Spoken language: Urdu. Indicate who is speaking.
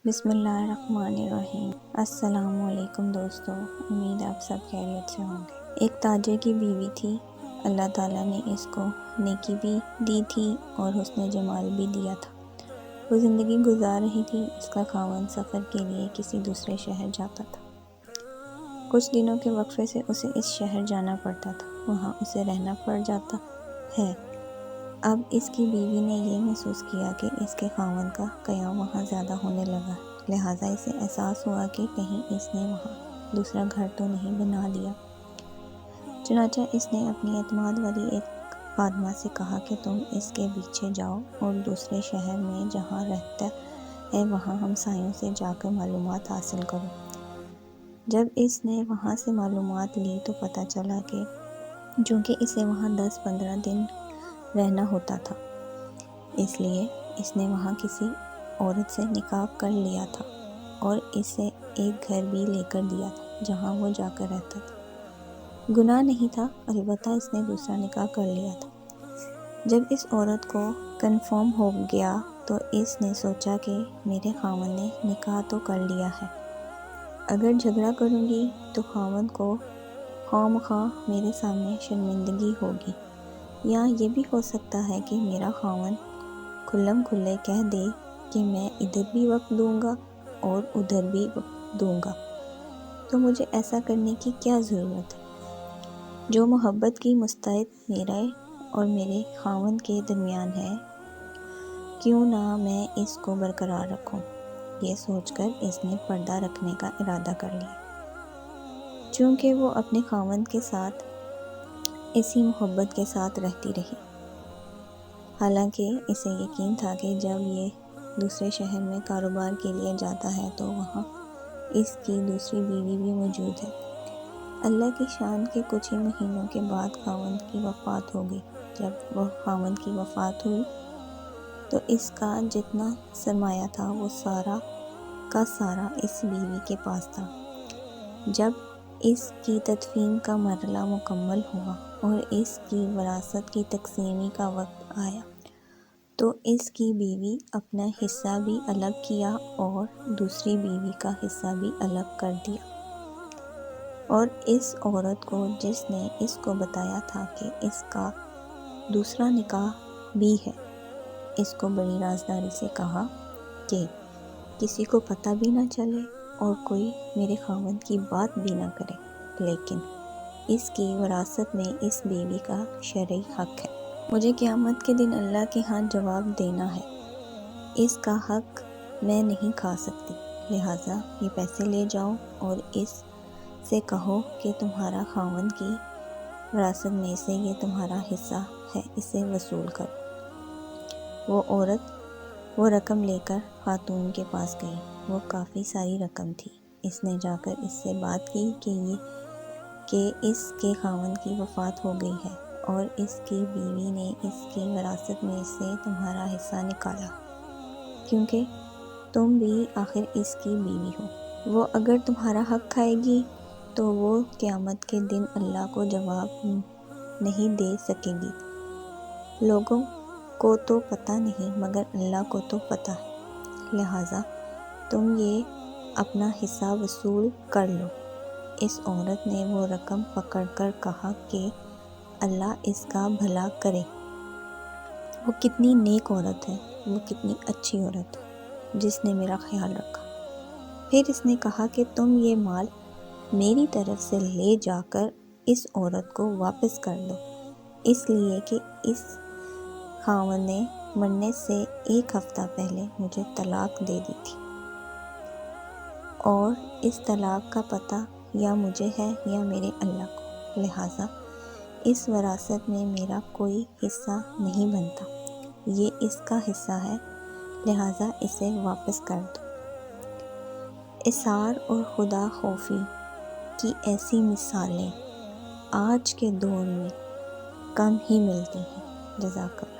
Speaker 1: بسم اللہ الرحمن الرحیم۔ السلام علیکم دوستو، امید آپ سب خیریت سے ہوں گے۔ ایک تاجر کی بیوی تھی، اللہ تعالیٰ نے اس کو نیکی بھی دی تھی اور حسن جمال بھی دیا تھا۔ وہ زندگی گزار رہی تھی، اس کا خاوند سفر کے لیے کسی دوسرے شہر جاتا تھا۔ کچھ دنوں کے وقفے سے اسے اس شہر جانا پڑتا تھا، وہاں اسے رہنا پڑ جاتا ہے۔ اب اس کی بیوی نے یہ محسوس کیا کہ اس کے خاوند کا قیام وہاں زیادہ ہونے لگا، لہٰذا اسے احساس ہوا کہ کہیں اس نے وہاں دوسرا گھر تو نہیں بنا لیا۔ چنانچہ اس نے اپنی اعتماد والی ایک خادمہ سے کہا کہ تم اس کے پیچھے جاؤ اور دوسرے شہر میں جہاں رہتا ہے وہاں ہمسایوں سے جا کر معلومات حاصل کرو۔ جب اس نے وہاں سے معلومات لی تو پتہ چلا کہ چونکہ اسے وہاں 10-15 دن رہنا ہوتا تھا، اس لیے اس نے وہاں کسی عورت سے نکاح کر لیا تھا اور اسے ایک گھر بھی لے کر دیا تھا جہاں وہ جا کر رہتا تھا۔ گناہ نہیں تھا، البتہ اس نے دوسرا نکاح کر لیا تھا۔ جب اس عورت کو کنفرم ہو گیا تو اس نے سوچا کہ میرے خاوند نے نکاح تو کر لیا ہے، اگر جھگڑا کروں گی تو خاوند کو خواہ میرے سامنے شرمندگی ہوگی، یا یہ بھی ہو سکتا ہے کہ میرا خاوند کھلم کھلے کہہ دے کہ میں ادھر بھی وقت دوں گا اور ادھر بھی وقت دوں گا، تو مجھے ایسا کرنے کی کیا ضرورت ہے؟ جو محبت کی مستعد میرے اور میرے خاوند کے درمیان ہے، کیوں نہ میں اس کو برقرار رکھوں؟ یہ سوچ کر اس نے پردہ رکھنے کا ارادہ کر لیا۔ چونکہ وہ اپنے خاوند کے ساتھ اسی محبت کے ساتھ رہتی رہی، حالانکہ اسے یقین تھا کہ جب یہ دوسرے شہر میں کاروبار کے لیے جاتا ہے تو وہاں اس کی دوسری بیوی بھی موجود ہے۔ اللہ کی شان کے کچھ ہی مہینوں کے بعد خاوند کی وفات ہو گئی۔ جب وہ خاوند کی وفات ہوئی تو اس کا جتنا سرمایہ تھا وہ سارا کا سارا اس بیوی کے پاس تھا۔ جب اس کی تدفین کا مرحلہ مکمل ہوا اور اس کی وراثت کی تقسیمی کا وقت آیا تو اس کی بیوی اپنا حصہ بھی الگ کیا اور دوسری بیوی کا حصہ بھی الگ کر دیا، اور اس عورت کو جس نے اس کو بتایا تھا کہ اس کا دوسرا نکاح بھی ہے، اس کو بڑی رازداری سے کہا کہ کسی کو پتہ بھی نہ چلے اور کوئی میرے خاوند کی بات بھی نہ کرے، لیکن اس کی وراثت میں اس بیوی کا شرعی حق ہے۔ مجھے قیامت کے دن اللہ کے ہاں جواب دینا ہے، اس کا حق میں نہیں کھا سکتی، لہٰذا یہ پیسے لے جاؤ اور اس سے کہو کہ تمہارا خاوند کی وراثت میں سے یہ تمہارا حصہ ہے، اسے وصول کرو۔ وہ عورت وہ رقم لے کر خاتون کے پاس گئی، وہ کافی ساری رقم تھی۔ اس نے جا کر اس سے بات کی کہ اس کے خاوند کی وفات ہو گئی ہے اور اس کی بیوی نے اس کی وراثت میں سے تمہارا حصہ نکالا، کیونکہ تم بھی آخر اس کی بیوی ہو۔ وہ اگر تمہارا حق کھائے گی تو وہ قیامت کے دن اللہ کو جواب نہیں دے سکے گی۔ لوگوں کو تو پتہ نہیں مگر اللہ کو تو پتہ ہے، لہٰذا تم یہ اپنا حصہ وصول کر لو۔ اس عورت نے وہ رقم پکڑ کر کہا کہ اللہ اس کا بھلا کرے، وہ کتنی نیک عورت ہے، وہ کتنی اچھی عورت ہے جس نے میرا خیال رکھا۔ پھر اس نے کہا کہ تم یہ مال میری طرف سے لے جا کر اس عورت کو واپس کر دو، اس لیے کہ اس خاوند نے مرنے سے 1 ہفتہ پہلے مجھے طلاق دے دی تھی، اور اس طلاق کا پتہ یا مجھے ہے یا میرے اللہ کو، لہٰذا اس وراثت میں میرا کوئی حصہ نہیں بنتا، یہ اس کا حصہ ہے، لہٰذا اسے واپس کر دو۔ اثار اور خدا خوفی کی ایسی مثالیں آج کے دور میں کم ہی ملتی ہیں۔ جزاک اللہ۔